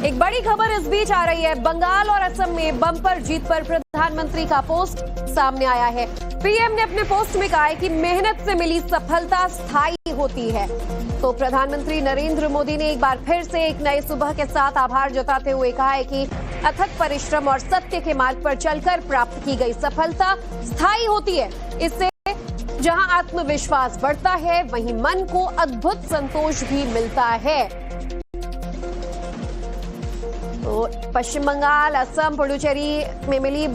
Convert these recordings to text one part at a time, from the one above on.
एक बड़ी खबर इस बीच आ रही है। बंगाल और असम में बम्पर जीत पर प्रधानमंत्री का पोस्ट सामने आया है। पीएम ने अपने पोस्ट में कहा है कि मेहनत से मिली सफलता स्थायी होती है। तो प्रधानमंत्री नरेंद्र मोदी ने एक बार फिर से एक नई सुबह के साथ आभार जताते हुए कहा है कि अथक परिश्रम और सत्य के मार्ग पर चलकर प्राप्त की गई सफलता स्थायी होती है। इससे जहां आत्मविश्वास बढ़ता है, वहीं मन को अद्भुत संतोष भी मिलता है। तो पश्चिम बंगाल, असम, पुडुचेरी में मिली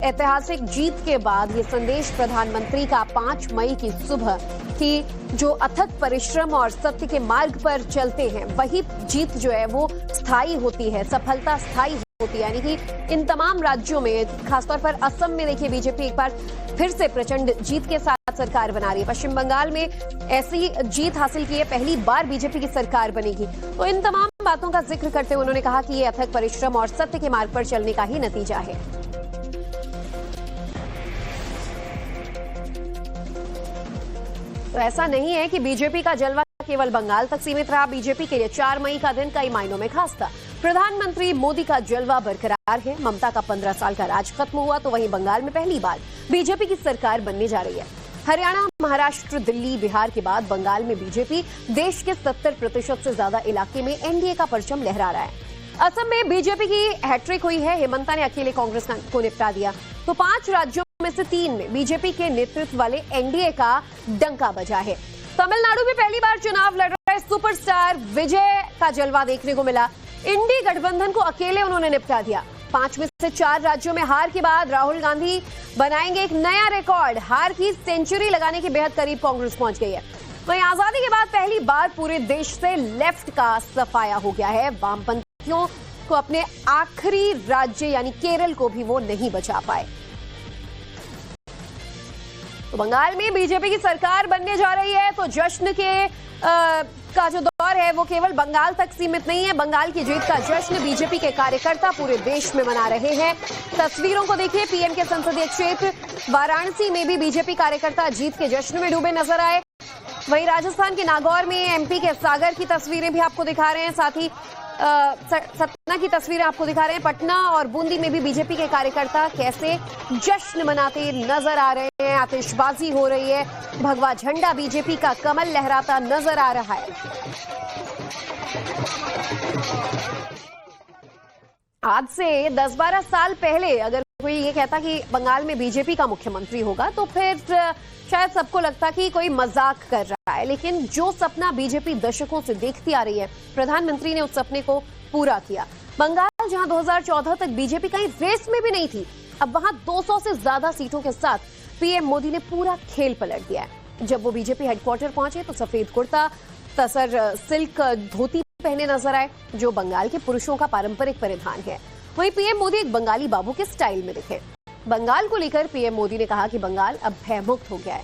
ऐतिहासिक जीत के बाद ये संदेश प्रधानमंत्री का 5 मई की सुबह कि जो अथक परिश्रम और सत्य के मार्ग पर चलते हैं, वही जीत जो है वो स्थायी होती है, सफलता स्थायी होती है। यानी कि इन तमाम राज्यों में, खासतौर पर असम में देखिए, बीजेपी एक बार फिर से प्रचंड जीत के साथ सरकार बना रही है। पश्चिम बंगाल में ऐसी जीत हासिल की है, पहली बार बीजेपी की सरकार बनेगी। तो इन तमाम बातों का जिक्र करते हुए उन्होंने कहा कि ये अथक परिश्रम और सत्य के मार्ग पर चलने का ही नतीजा है। तो ऐसा नहीं है कि बीजेपी का जलवा केवल बंगाल तक सीमित रहा। बीजेपी के लिए 4 मई का दिन कई मायनों में खास था। प्रधानमंत्री मोदी का जलवा बरकरार है। ममता का 15 साल का राज खत्म हुआ, तो वहीं बंगाल में पहली बार बीजेपी की सरकार बनने जा रही है। हरियाणा, महाराष्ट्र, दिल्ली, बिहार के बाद बंगाल में बीजेपी देश के 70% से ज्यादा इलाके में एनडीए का परचम लहरा रहा है। असम में बीजेपी की हैट्रिक हुई है। हेमंता ने अकेले कांग्रेस को निपटा दिया। तो 5 राज्यों में से 3 में बीजेपी के नेतृत्व वाले एनडीए का डंका बजा है। तमिलनाडु में पहली बार चुनाव लड़ रहे सुपरस्टार विजय का जलवा देखने को मिला। इंडी गठबंधन को अकेले उन्होंने निपटा दिया। 5 में से 4 राज्यों में हार के बाद राहुल गांधी बनाएंगे एक नया रिकॉर्ड। हार की सेंचुरी लगाने के बेहद करीब कांग्रेस पहुंच गई है। वहीं आजादी के बाद पहली बार पूरे देश से लेफ्ट का सफाया हो गया है। वामपंथियों को अपने आखिरी राज्य यानी केरल को भी वो नहीं बचा पाए। तो बंगाल में बीजेपी की सरकार बनने जा रही है, तो जश्न का जो दौर है वो केवल बंगाल तक सीमित नहीं है। बंगाल की जीत का जश्न बीजेपी के कार्यकर्ता पूरे देश में मना रहे हैं। तस्वीरों को देखिए, पीएम के संसदीय क्षेत्र वाराणसी में भी बीजेपी कार्यकर्ता जीत के जश्न में डूबे नजर आए। वहीं राजस्थान के नागौर में एमपी के सागर की तस्वीरें भी आपको दिखा रहे हैं, साथ ही सतना की तस्वीरें आपको दिखा रहे हैं। पटना और बूंदी में भी बीजेपी के कार्यकर्ता कैसे जश्न मनाते नजर आ रहे हैं। आतिशबाजी हो रही है, भगवा झंडा बीजेपी का कमल लहराता नजर आ रहा है। आज से 10-12 साल पहले अगर कोई ये कहता कि बंगाल में बीजेपी का मुख्यमंत्री होगा, तो फिर शायद सबको लगता कि कोई मजाक कर रहा है। लेकिन जो सपना बीजेपी दशकों से देखती आ रही है, प्रधानमंत्री ने उस सपने को पूरा किया। बंगाल जहां 2014 तक बीजेपी कहीं रेस में भी नहीं थी, अब वहां 200 से ज्यादा सीटों के साथ पीएम मोदी ने पूरा खेल पलट दिया है। जब वो बीजेपी हेडक्वार्टर पहुंचे तो सफेद कुर्ता, तसर सिल्क धोती पहने नजर आए, जो बंगाल के पुरुषों का पारंपरिक परिधान है। वहीं पीएम मोदी एक बंगाली बाबू के स्टाइल में दिखे। बंगाल को लेकर पीएम मोदी ने कहा कि बंगाल अब भयमुक्त हो गया है।